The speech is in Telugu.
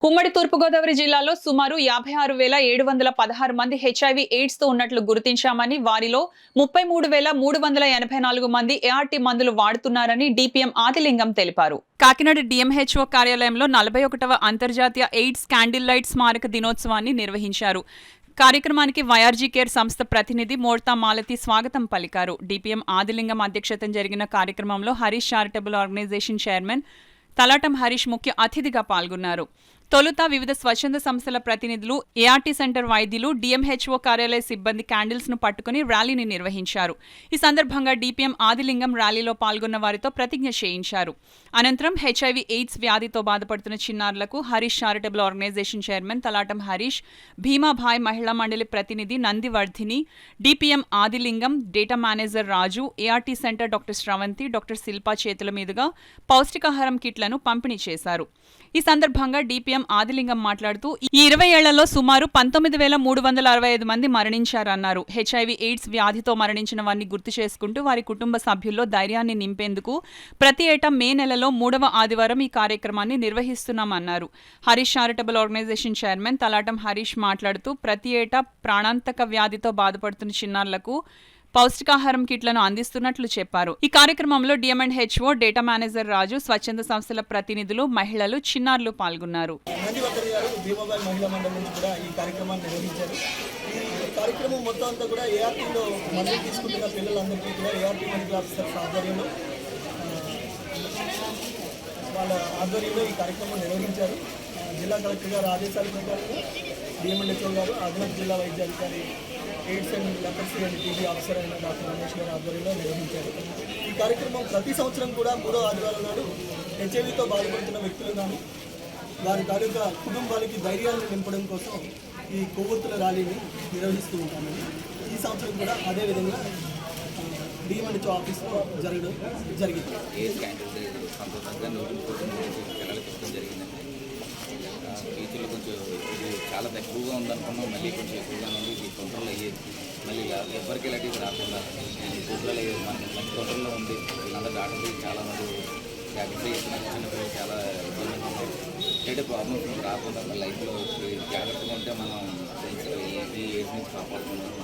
ఉమ్మడి తూర్పుగోదావరి జిల్లాలో సుమారు 56,716 మంది హెచ్ఐవి ఎయిడ్స్ తో ఉన్నట్లు గుర్తించామని, వారిలో 33,384 మంది ఏఆర్టీ మందులు వాడుతున్నారని డిపిఎం ఆదిలింగం తెలిపారు. కాకినాడ డిఎంహెచ్ఓ కార్యాలయంలో 41వ అంతర్జాతీయ ఎయిడ్స్ క్యాండిల్ లైట్ స్మారక దినోత్సవాన్ని నిర్వహించారు. కార్యక్రమానికి వైఆర్జీ కేర్ సంస్థ ప్రతినిధి మోర్తా మాలతి స్వాగతం పలికారు. డిపిఎం ఆదిలింగం అధ్యక్షతన జరిగిన కార్యక్రమంలో Harish charitable organisation chairman Talatam Harish ముఖ్య అతిథిగా పాల్గొన్నారు. తొలుత వివిధ స్వచ్ఛంద సంస్థల ప్రతినిధులు, ఏఆర్టీ సెంటర్ వైద్యులు, డిఎంహెచ్ఓ కార్యాలయ సిబ్బంది క్యాండిల్స్ ను పట్టుకుని ర్యాలీని నిర్వహించారు. ఈ సందర్భంగా డిపిఎం ఆదిలింగం ర్యాలీలో పాల్గొన్న వారితో ప్రతిజ్ఞ చేయించారు. అనంతరం హెచ్ఐవి ఎయిడ్స్ వ్యాధితో బాధపడుతున్న చిన్నారులకు Harish charitable organisation chairman Talatam Harish, Bhimabai మహిళా మండలి ప్రతినిధి Nandivardhini, DPM Adilingam data manager Raju, ART centre doctor Sravanthi, doctor Shilpa చేతుల మీదుగా పౌష్టికాహారం కిట్లను పంపిణీ చేశారు. ఈ సందర్భంగా డిపిఎం ఆదిలింగం మాట్లాడుతూ ఈ 20 ఏళ్లలో సుమారు 19,365 మంది మరణించారన్నారు. హెచ్ఐవి ఎయిడ్స్ వ్యాధితో మరణించిన వారిని గుర్తు చేసుకుంటూ వారి కుటుంబ సభ్యుల్లో ధైర్యాన్ని నింపేందుకు ప్రతి ఏటా మే నెలలో 3వ ఆదివారం ఈ కార్యక్రమాన్ని నిర్వహిస్తున్నామన్నారు. Harish charitable organisation chairman Talatam Harish మాట్లాడుతూ ప్రతి ఏటా ప్రాణాంతక వ్యాధితో బాధపడుతున్న చిన్నారులకు పౌష్టికాహారం కిట్లను అందిస్తున్నట్లు చెప్పారు. ఈ కార్యక్రమంలో డిఎంహెచ్ఓ డేటా మేనేజర్ రాజు, స్వచ్ఛంద సంస్థల ప్రతినిధులు, మహిళలు, చిన్నారులు పాల్గొన్నారు. కార్యక్రమం మొత్తం అంతా కూడా ఏఆర్టీలో మందులు తీసుకుంటున్న పిల్లలందరికీ కూడా ఏఆర్టీ మెడికల్ ఆఫీసర్స్ ఆధ్వర్యంలో వాళ్ళ ఆధ్వర్యంలో ఈ కార్యక్రమం నిర్వహించారు. జిల్లా కలెక్టర్ గారు ఆదేశాల ప్రకారంగా డిఎంహెచ్ఓ గారు, అదనపు జిల్లా వైద్యాధికారి, AIDS and leprosy and TB officer అయిన డాక్టర్ రమేష్ గారి ఆధ్వర్యంలో నిర్వహించారు. ఈ కార్యక్రమం ప్రతి సంవత్సరం కూడా 3వ ఆదివారం నాడు హెచ్ఐవితో బాధపడుతున్న వ్యక్తులు కానీ వారి తాలూకా కుటుంబాలకి ధైర్యాన్ని నింపడం కోసం ఈ కొవ్వొత్తుల ర్యాలీని నిర్వహిస్తూ ఉంటామని ఈ సంవత్సరం కూడా అదేవిధంగా డిఎంహెచ్ఓ ఆఫీస్లో జరగడం జరిగింది. టీచర్లు కొంచెం ఇది చాలా తక్కువగా ఉందనుకున్నాం, మళ్ళీ కొంచెం ఎక్కువగా ఉంది. ఇది కంట్రోల్ అయ్యేది, మళ్ళీ ఎవరికి ఇలాంటివి రాకుండా కంట్రోల్ అయ్యేది. మనకి మంచి కంట్రోల్లో ఉంది. వీళ్ళందరూ డాక్టర్లు చాలా మంది జాగ్రత్త చేస్తున్నారు. చిన్న పిల్లలు చాలా ఇబ్బందిగా ఉన్నాయి. అంటే ప్రాబ్లమ్స్ రాకుండా మన లైఫ్లో జాగ్రత్తగా ఉంటే మనం ఈ ఏజ్ నుంచి కాపాడుకుంటాం.